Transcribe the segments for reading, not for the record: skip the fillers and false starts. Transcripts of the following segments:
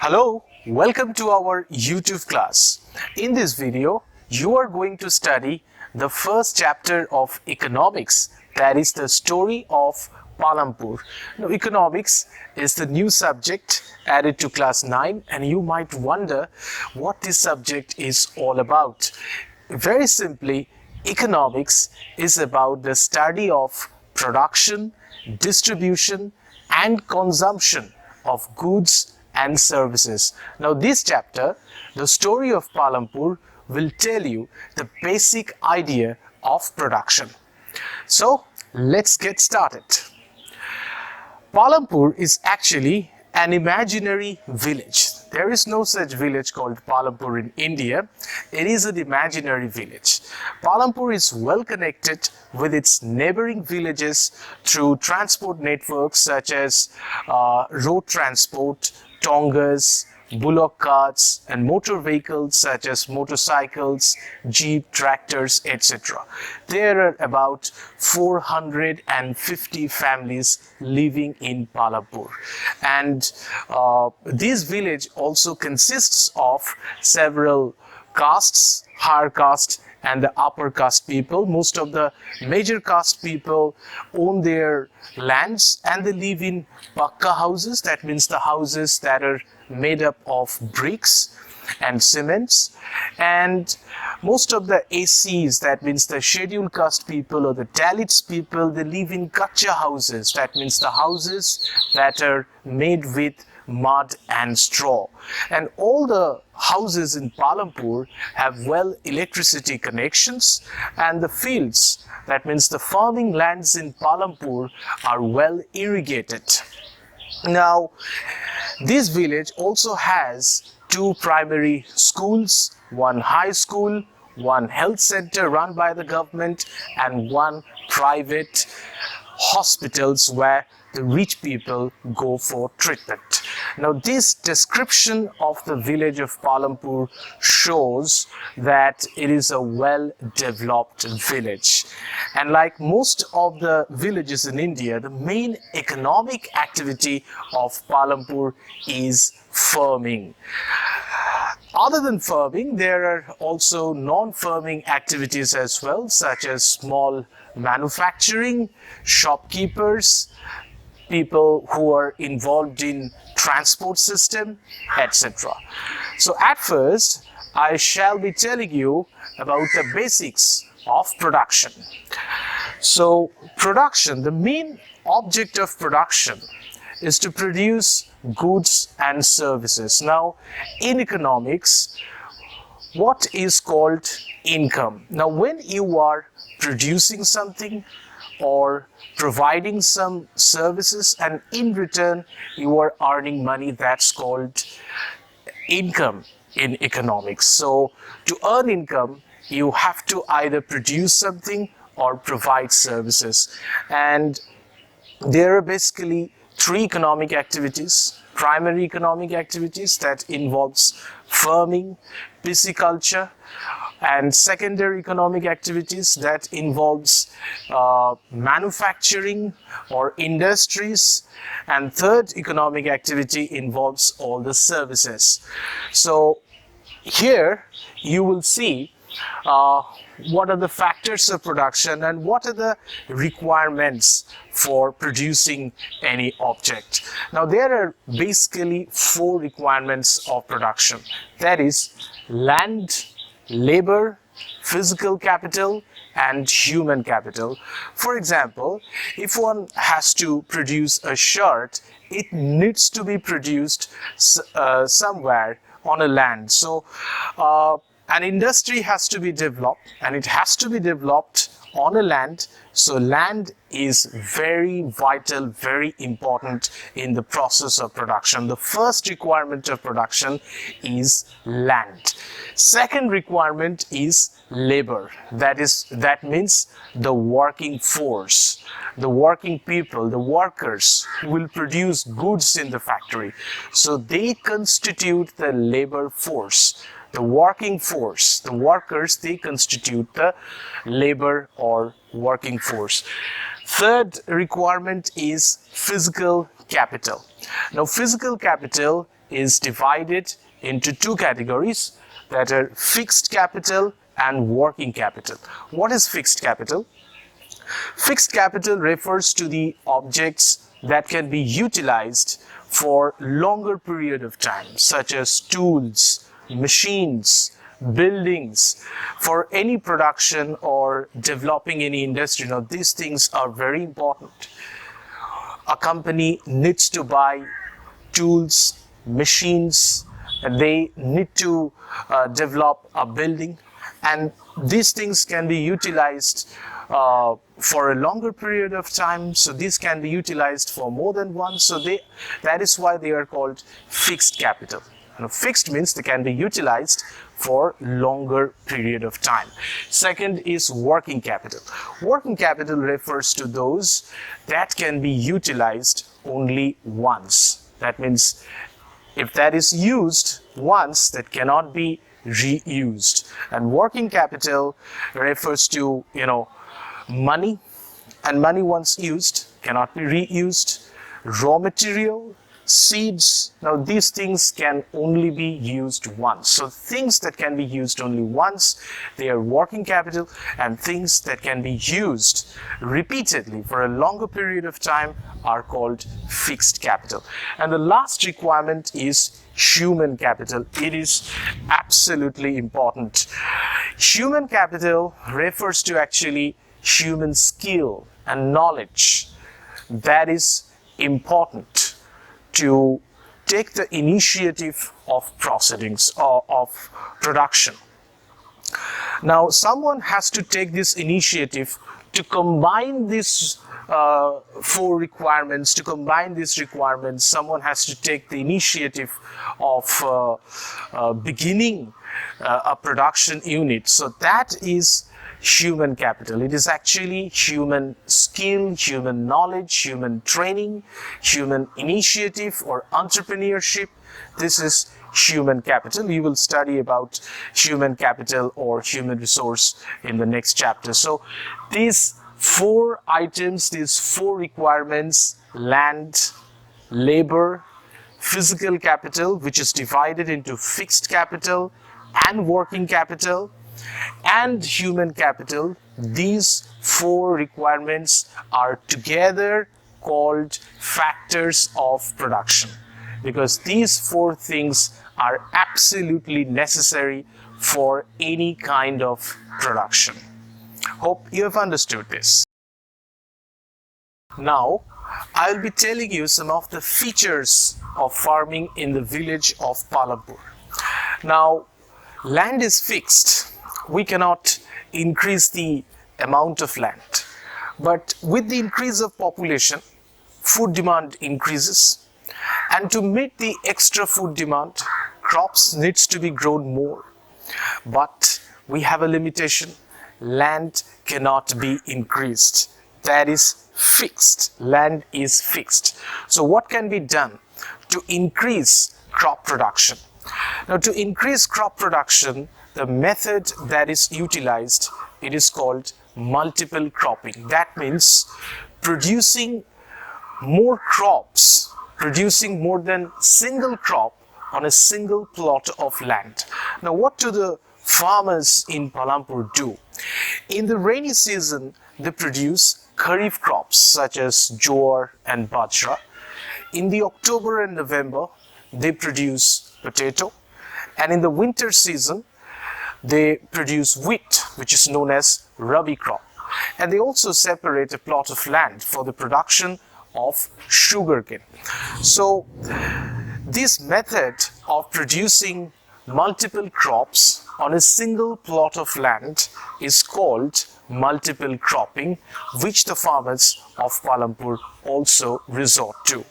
Hello, welcome to our YouTube class. In this video, you are going to study the first chapter of economics, that is the story of Palampur. Now, economics is the new subject added to class 9 and you might wonder what this subject is all about. Very simply, economics is about the study of production, distribution and consumption of goods and services. Now this chapter, the story of Palampur, will tell you the basic idea of production. So let's get started. Palampur is actually an imaginary village. There is no such village called Palampur in India. It is an imaginary village. Palampur is well connected with its neighboring villages through transport networks such as road transport, tongas, bullock carts and motor vehicles such as motorcycles, jeep, tractors, etc. There are about 450 families living in Palampur, and this village also consists of several castes, higher caste and the upper caste people. Most of the major caste people own their lands and they live in pakka houses, that means the houses that are made up of bricks and cements, and most of the ACs, that means the scheduled caste people or the Dalits people, they live in kacha houses, that means the houses that are made with mud and straw. And all the houses in Palampur have well electricity connections, and the fields, that means the farming lands in Palampur, are well irrigated. Now, this village also has two primary schools, one high school, one health center run by the government, and one private hospitals where the rich people go for treatment. Now, this description of the village of Palampur shows that it is a well-developed village. And like most of the villages in India, the main economic activity of Palampur is farming. Other than farming, there are also non-farming activities as well, such as small manufacturing, shopkeepers, people who are involved in transport system, etc. So at first, I shall be telling you about the basics of production. So production, the main object of production is to produce goods and services. Now, in economics, what is called income? Now, when you are producing something or providing some services and in return you are earning money, that's called income in economics. So to earn income, you have to either produce something or provide services. And there are basically three economic activities. Primary economic activities that involves farming, pisciculture, and secondary economic activities that involves manufacturing or industries, and third economic activity involves all the services. So here you will see what are the factors of production and what are the requirements for producing any object. Now there are basically four requirements of production, that is land, labor, physical capital and human capital. For example, if one has to produce a shirt, it needs to be produced somewhere on a land. So an industry has to be developed and it has to be developed on a land. So land is very vital, very important in the process of production. The first requirement of production is land. Second requirement is labor. That means the working force, the working people, the workers who will produce goods in the factory. So they constitute the labor force. The working force, the workers, they constitute the labor or working force. Third requirement is physical capital. Now, physical capital is divided into two categories, that are fixed capital and working capital. What is fixed capital? Fixed capital refers to the objects that can be utilized for longer period of time, such as tools, machines, buildings, for any production or developing any industry. Now, these things are very important. A company needs to buy tools, machines, and they need to develop a building, and these things can be utilized for a longer period of time. So these can be utilized for more than once. So that is why they are called fixed capital. Fixed means they can be utilized for longer period of time. Second is working capital. Working capital refers to those that can be utilized only once. That means if that is used once, that cannot be reused. And working capital refers to, money, and money once used cannot be reused. Raw material, seeds, now these things can only be used once. So things that can be used only once, they are working capital, and things that can be used repeatedly for a longer period of time are called fixed capital. And the last requirement is human capital. It is absolutely important. Human capital refers to actually human skill and knowledge that is important to take the initiative of proceedings or of production. Now, someone has to take this initiative to combine these four requirements. To combine these requirements, someone has to take the initiative of beginning a production unit. So that is human capital. It is actually human skill, human knowledge, human training, human initiative or entrepreneurship. This is human capital. You will study about human capital or human resource in the next chapter. So these four items, these four requirements: land, labor, physical capital, which is divided into fixed capital and working capital, and human capital. These four requirements are together called factors of production, because these four things are absolutely necessary for any kind of production. Hope you have understood this. Now, I will be telling you some of the features of farming in the village of Palampur. Now, land is fixed. We cannot increase the amount of land. But with the increase of population, food demand increases. And to meet the extra food demand, crops needs to be grown more. But we have a limitation. Land cannot be increased. That is fixed. Land is fixed. So what can be done to increase crop production? Now, to increase crop production, the method that is utilized, it is called multiple cropping. That means producing more crops, producing more than single crop on a single plot of land. Now, what do the farmers in Palampur do? In the rainy season, they produce kharif crops such as jowar and bajra. In the October and November, they produce potato. And in the winter season, they produce wheat, which is known as rabi crop. And they also separate a plot of land for the production of sugarcane. So this method of producing multiple crops on a single plot of land is called multiple cropping, which the farmers of Palampur also resort to.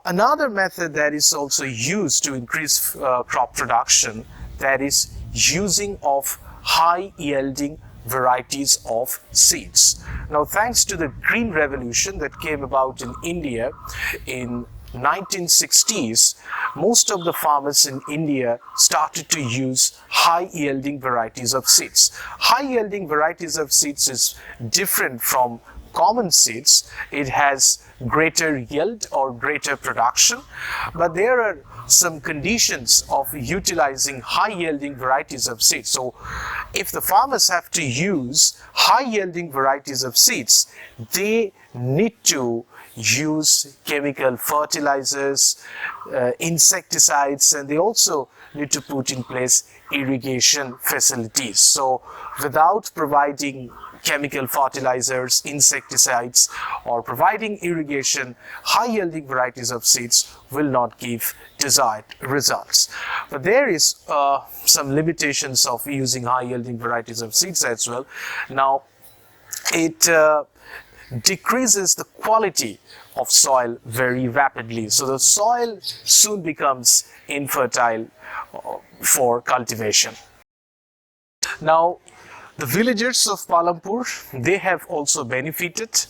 Another method that is also used to increase crop production, that is using of high yielding varieties of seeds. Now, thanks to the Green Revolution that came about in India in 1960s, most of the farmers in India started to use high yielding varieties of seeds. High yielding varieties of seeds is different from common seeds, it has greater yield or greater production. But there are some conditions of utilizing high yielding varieties of seeds. So if the farmers have to use high yielding varieties of seeds, they need to use chemical fertilizers, insecticides, and they also need to put in place irrigation facilities. So without providing chemical fertilizers, insecticides, or providing irrigation, high yielding varieties of seeds will not give desired results. But there is some limitations of using high yielding varieties of seeds as well. Now, it decreases the quality of soil very rapidly. So the soil soon becomes infertile for cultivation. Now, the villagers of Palampur, they have also benefited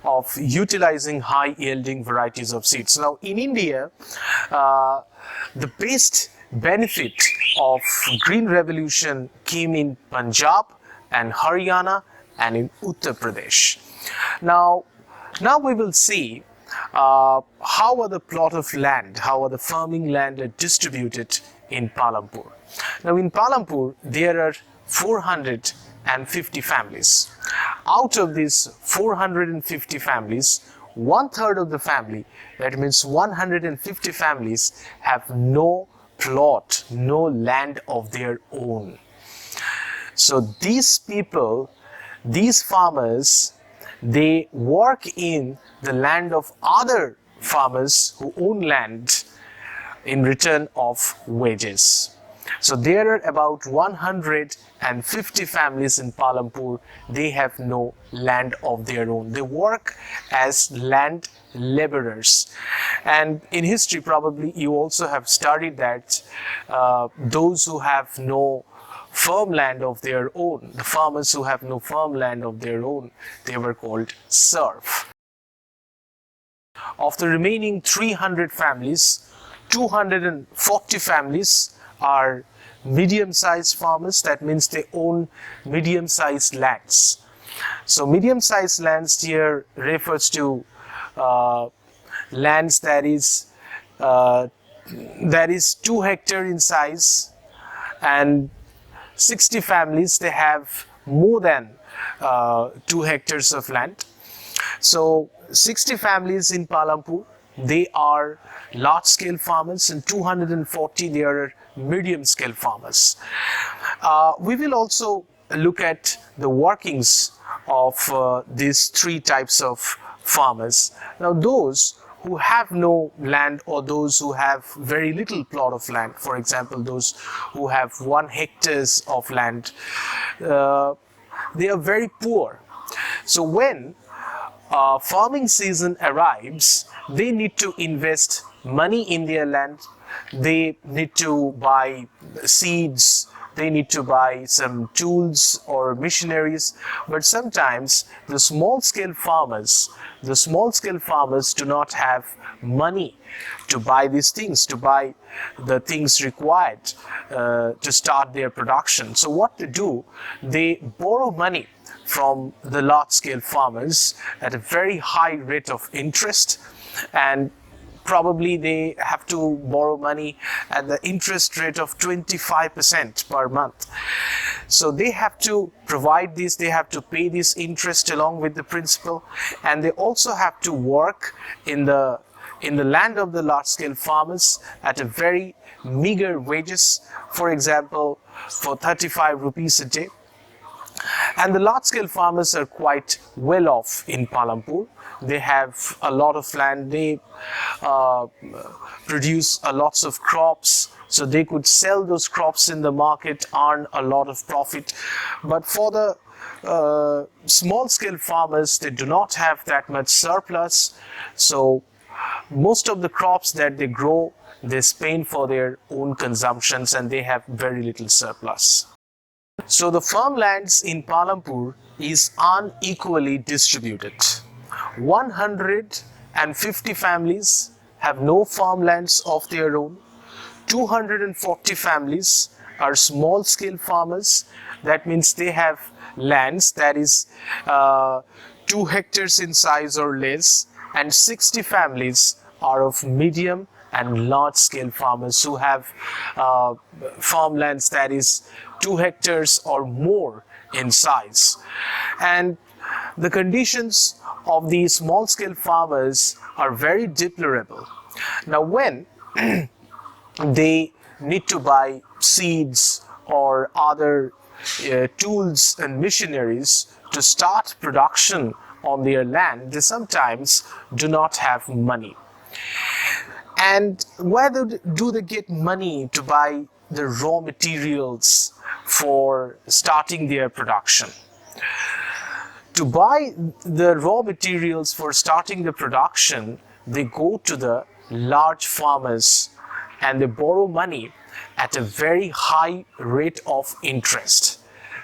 of utilizing high yielding varieties of seeds. Now, in India, the best benefit of Green Revolution came in Punjab and Haryana and in Uttar Pradesh. Now we will see how are the plot of land, how are the farming land are distributed in Palampur. Now in Palampur, there are 450 families. Out of these 450 families, 1/3 of the family, that means 150 families, have no plot, no land of their own. So these people, these farmers, they work in the land of other farmers who own land in return of wages. So there are about 150 families in Palampur. They have no land of their own. They work as land laborers. And in history, probably you also have studied that those who have no firm land of their own, the farmers who have no firm land of their own, they were called serf. Of the remaining 300 families, 240 families are medium-sized farmers. That means they own medium-sized lands. So medium-sized lands here refers to lands that is 2 hectares in size, and 60 families, they have more than 2 hectares of land. So 60 families in Palampur, they are large-scale farmers, and 240 they are medium-scale farmers. We will also look at the workings of these 3 types of farmers. Now, those who have no land, or those who have very little plot of land, for example, those who have 1 hectare of land, they are very poor. So when farming season arrives, they need to invest money in their land. They need to buy seeds, they need to buy some tools or machineries. But sometimes the small scale farmers do not have money to buy these things, to buy the things required to start their production. So what they do, they borrow money from the large scale farmers at a very high rate of interest, and probably they have to borrow money at the interest rate of 25% per month. So they have to provide this, they have to pay this interest along with the principal, and they also have to work in the land of the large scale farmers at a very meager wages, for example, for 35 rupees a day. And the large scale farmers are quite well off in Palampur. They have a lot of land, they produce lots of crops, so they could sell those crops in the market, earn a lot of profit. But for the small scale farmers, they do not have that much surplus. So most of the crops that they grow, they spend for their own consumptions, and they have very little surplus. So the farmlands in Palampur is unequally distributed. 150 families have no farmlands of their own. 240 families are small scale farmers. That means they have lands that is 2 hectares in size or less, and 60 families are of medium and large scale farmers who have farmlands that is 2 hectares or more in size. And the conditions of these small scale farmers are very deplorable. Now, when they need to buy seeds or other tools and machineries to start production on their land, they sometimes do not have money. And where do they get money to buy the raw materials for starting their production? To buy the raw materials for starting the production, they go to the large farmers and they borrow money at a very high rate of interest,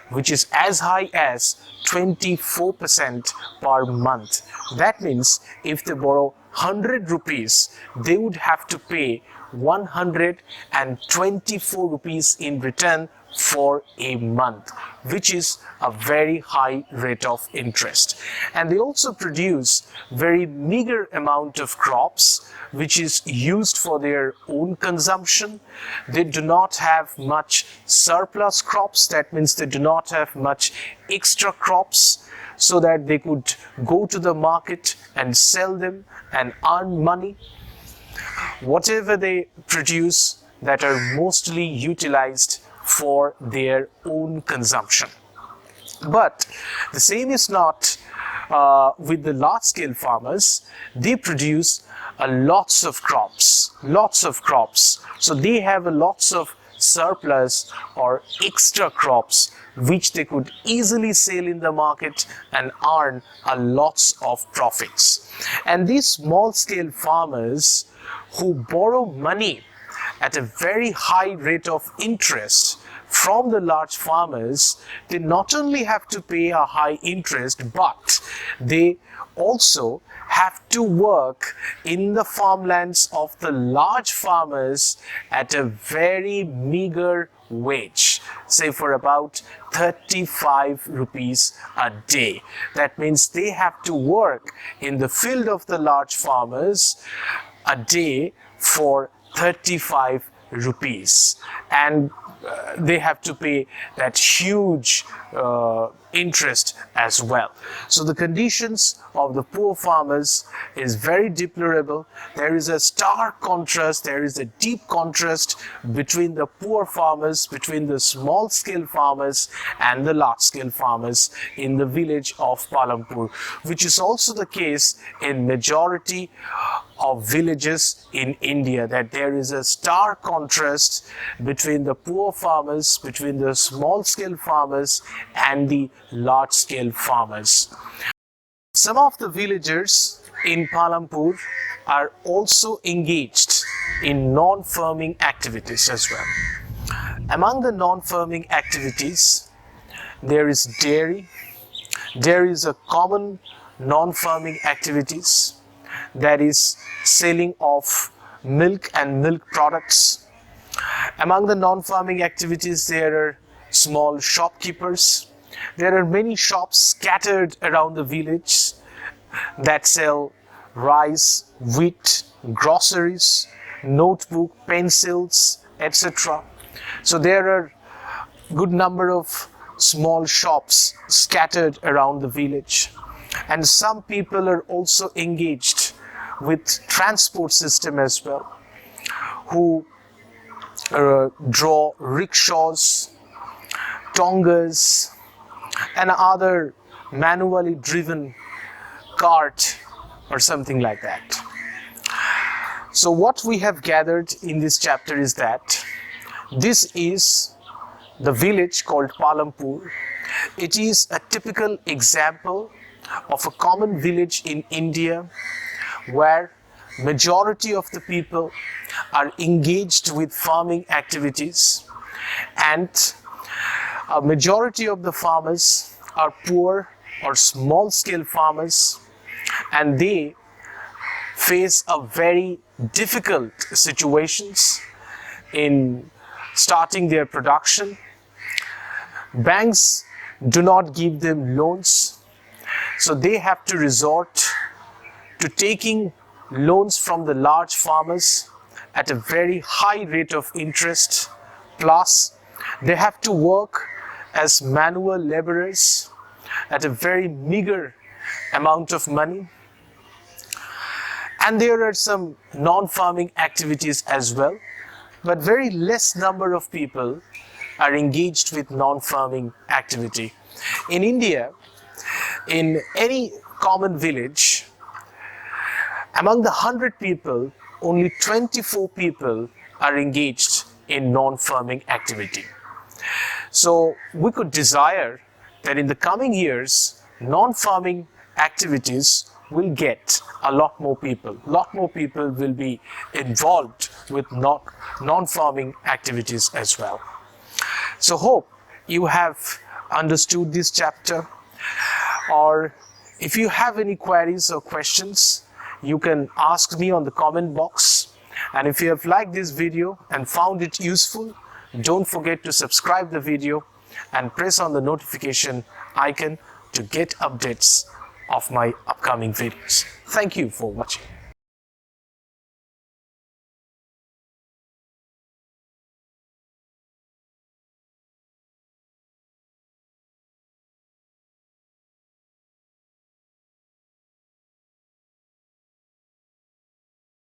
which is as high as 24% per month. That means if they borrow 100 rupees, they would have to pay 124 rupees in return for a month, which is a very high rate of interest. And they also produce very meager amount of crops which is used for their own consumption. They do not have much surplus crops, that means they do not have much extra crops so that they could go to the market and sell them and earn money. Whatever they produce, that are mostly utilized for their own consumption. But the same is not with the large scale farmers. They produce lots of crops. So they have lots of surplus or extra crops which they could easily sell in the market and earn lots of profits. And these small scale farmers who borrow money at a very high rate of interest from the large farmers, they not only have to pay a high interest, but they also have to work in the farmlands of the large farmers at a very meager wage, say for about 35 rupees a day. That means they have to work in the field of the large farmers a day for 35 rupees, and they have to pay that huge interest as well. So the conditions of the poor farmers is very deplorable. There is a stark contrast, there is a deep contrast between the poor farmers, between the small scale farmers and the large scale farmers in the village of Palampur, which is also the case in majority of villages in India, that there is a stark contrast between the poor farmers, between the small scale farmers and the large scale farmers. Some of the villagers in Palampur are also engaged in non-farming activities as well. Among the non-farming activities, there is dairy. Dairy is a common non-farming activities, that is selling of milk and milk products. Among the non-farming activities, there are small shopkeepers. There are many shops scattered around the village that sell rice, wheat, groceries, notebook, pencils, etc. So there are good number of small shops scattered around the village. And some people are also engaged with transport system as well, who draw rickshaws, tongas, and other manually driven cart or something like that. So what we have gathered in this chapter is that this is the village called Palampur. It is a typical example of a common village in India where majority of the people are engaged with farming activities, and a majority of the farmers are poor or small scale farmers, and they face a very difficult situations in starting their production. Banks do not give them loans, So they have to resort to taking loans from the large farmers at a very high rate of interest, plus they have to work as manual laborers at a very meager amount of money. And there are some non-farming activities as well, but very less number of people are engaged with non-farming activity. In India, in any common village, among the 100 people, only 24 people are engaged in non-farming activity. So we could desire that in the coming years, non-farming activities will get a lot more people. A lot more people will be involved with non-farming activities as well. So hope you have understood this chapter, or if you have any queries or questions, you can ask me on the comment box. And if you have liked this video and found it useful, don't forget to subscribe the video and press on the notification icon to get updates of my upcoming videos. Thank you for watching.